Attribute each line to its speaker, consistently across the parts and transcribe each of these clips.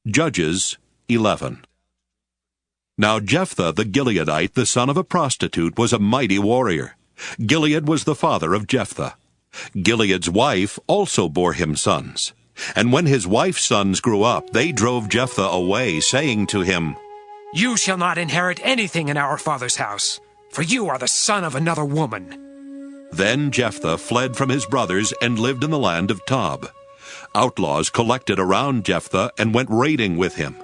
Speaker 1: Judges 11. Now Jephthah the Gileadite, the son of a prostitute, was a mighty warrior. Gilead was the father of Jephthah. Gilead's wife also bore him sons. And when his wife's sons grew up, they drove Jephthah away, saying to him,
Speaker 2: "You shall not inherit anything in our father's house, for you are the son of another woman."
Speaker 1: Then Jephthah fled from his brothers and lived in the land of Tob. Outlaws collected around Jephthah and went raiding with him.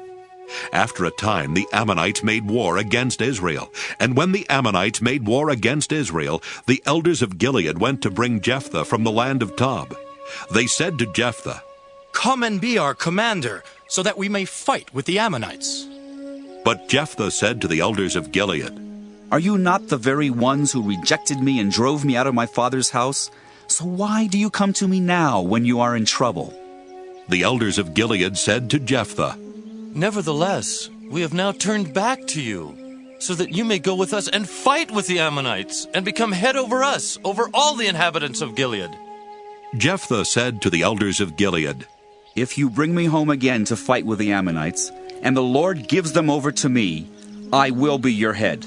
Speaker 1: After a time, the Ammonites made war against Israel. And when the Ammonites made war against Israel, the elders of Gilead went to bring Jephthah from the land of Tob. They said to Jephthah,
Speaker 3: "Come and be our commander, so that we may fight with the Ammonites."
Speaker 1: But Jephthah said to the elders of Gilead,
Speaker 4: "Are you not the very ones who rejected me and drove me out of my father's house? So why do you come to me now when you are in trouble?"
Speaker 1: The elders of Gilead said to Jephthah,
Speaker 5: "Nevertheless, we have now turned back to you, so that you may go with us and fight with the Ammonites, and become head over us, over all the inhabitants of Gilead."
Speaker 1: Jephthah said to the elders of Gilead,
Speaker 4: "If you bring me home again to fight with the Ammonites, and the Lord gives them over to me, I will be your head."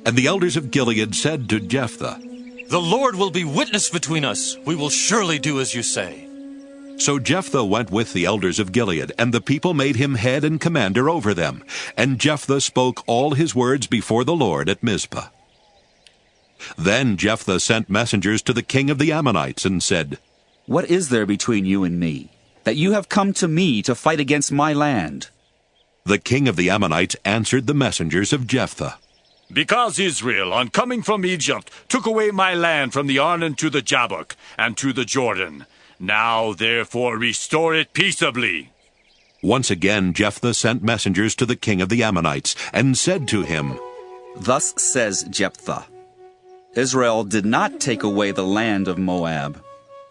Speaker 1: And the elders of Gilead said to Jephthah,
Speaker 5: "The Lord will be witness between us. We will surely do as you say."
Speaker 1: So Jephthah went with the elders of Gilead, and the people made him head and commander over them. And Jephthah spoke all his words before the Lord at Mizpah. Then Jephthah sent messengers to the king of the Ammonites and said,
Speaker 4: "What is there between you and me, that you have come to me to fight against my land?"
Speaker 1: The king of the Ammonites answered the messengers of Jephthah,
Speaker 6: "Because Israel, on coming from Egypt, took away my land from the Arnon to the Jabbok and to the Jordan. Now, therefore, restore it peaceably."
Speaker 1: Once again Jephthah sent messengers to the king of the Ammonites, and said to him,
Speaker 4: "Thus says Jephthah, Israel did not take away the land of Moab,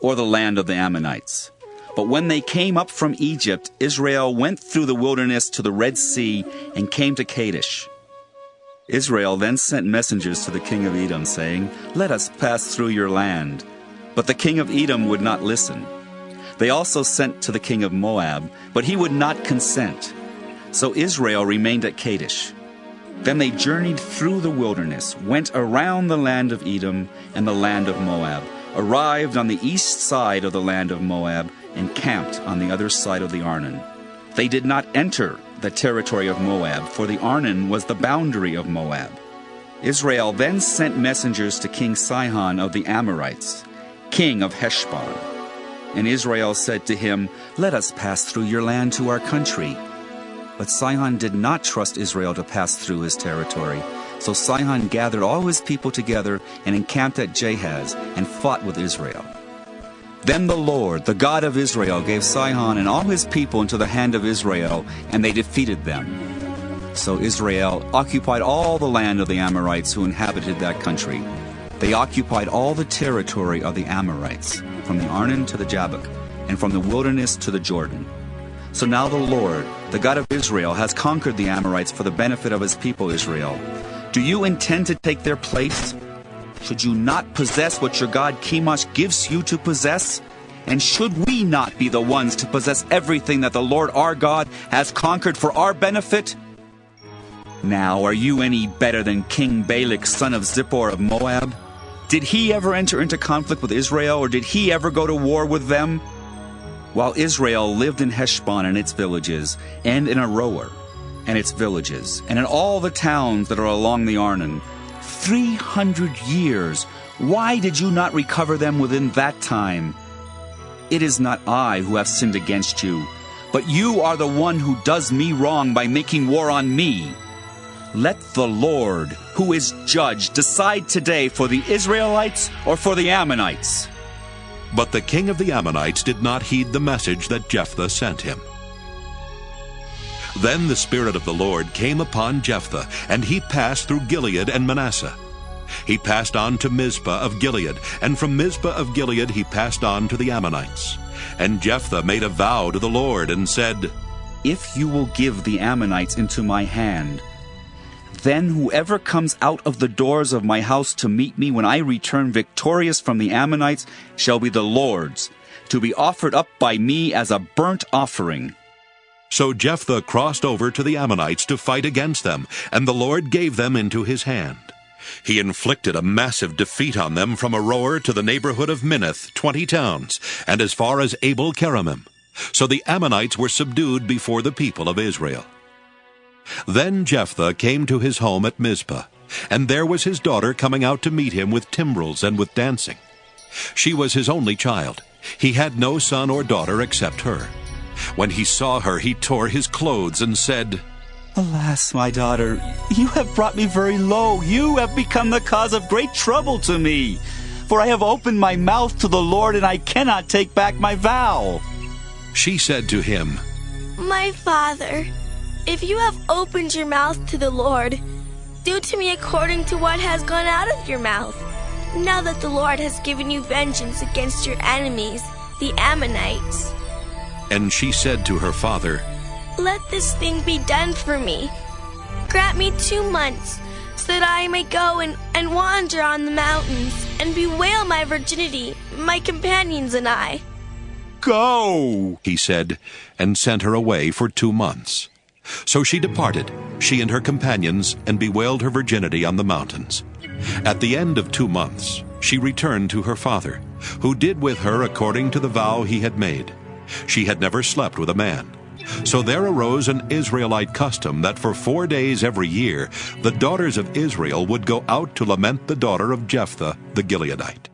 Speaker 4: or the land of the Ammonites. But when they came up from Egypt, Israel went through the wilderness to the Red Sea and came to Kadesh. Israel then sent messengers to the king of Edom, saying, 'Let us pass through your land.' But the king of Edom would not listen. They also sent to the king of Moab, but he would not consent. So Israel remained at Kadesh. Then they journeyed through the wilderness, went around the land of Edom and the land of Moab, arrived on the east side of the land of Moab, and camped on the other side of the Arnon. They did not enter the territory of Moab, for the Arnon was the boundary of Moab. Israel then sent messengers to King Sihon of the Amorites, king of Heshbon. And Israel said to him, 'Let us pass through your land to our country.' But Sihon did not trust Israel to pass through his territory. So Sihon gathered all his people together and encamped at Jahaz and fought with Israel. Then the Lord, the God of Israel, gave Sihon and all his people into the hand of Israel, and they defeated them. So Israel occupied all the land of the Amorites who inhabited that country. They occupied all the territory of the Amorites, from the Arnon to the Jabbok, and from the wilderness to the Jordan. So now the Lord, the God of Israel, has conquered the Amorites for the benefit of his people Israel. Do you intend to take their place? Should you not possess what your God Chemosh gives you to possess? And should we not be the ones to possess everything that the Lord our God has conquered for our benefit? Now, are you any better than King Balak, son of Zippor of Moab? Did he ever enter into conflict with Israel, or did he ever go to war with them? While Israel lived in Heshbon and its villages, and in Aroer and its villages, and in all the towns that are along the Arnon, 300 years, why did you not recover them within that time? It is not I who have sinned against you, but you are the one who does me wrong by making war on me. Let the Lord, who is judge, decide today for the Israelites or for the Ammonites."
Speaker 1: But the king of the Ammonites did not heed the message that Jephthah sent him. Then the Spirit of the Lord came upon Jephthah, and he passed through Gilead and Manasseh. He passed on to Mizpah of Gilead, and from Mizpah of Gilead he passed on to the Ammonites. And Jephthah made a vow to the Lord and said,
Speaker 4: "If you will give the Ammonites into my hand, then whoever comes out of the doors of my house to meet me when I return victorious from the Ammonites shall be the Lord's, to be offered up by me as a burnt offering."
Speaker 1: So Jephthah crossed over to the Ammonites to fight against them, and the Lord gave them into his hand. He inflicted a massive defeat on them from Aroer to the neighborhood of Minnith, 20 towns, and as far as Abel-keramim. So the Ammonites were subdued before the people of Israel. Then Jephthah came to his home at Mizpah, and there was his daughter coming out to meet him with timbrels and with dancing. She was his only child. He had no son or daughter except her. When he saw her, he tore his clothes and said,
Speaker 4: Alas, my daughter, you have brought me very low. You have become the cause of great trouble to me. For I have opened my mouth to the Lord, and I cannot take back my vow.
Speaker 1: She said to him,
Speaker 7: My father, if you have opened your mouth to the Lord, do to me according to what has gone out of your mouth. Now that the Lord has given you vengeance against your enemies, the Ammonites.
Speaker 1: And she said to her father,
Speaker 7: Let this thing be done for me. Grant me 2 months, so that I may go and wander on the mountains, and bewail my virginity, my companions and I.
Speaker 1: Go, he said, and sent her away for 2 months. So she departed, she and her companions, and bewailed her virginity on the mountains. At the end of 2 months, she returned to her father, who did with her according to the vow he had made. She had never slept with a man. So there arose an Israelite custom that for 4 days every year the daughters of Israel would go out to lament the daughter of Jephthah the Gileadite.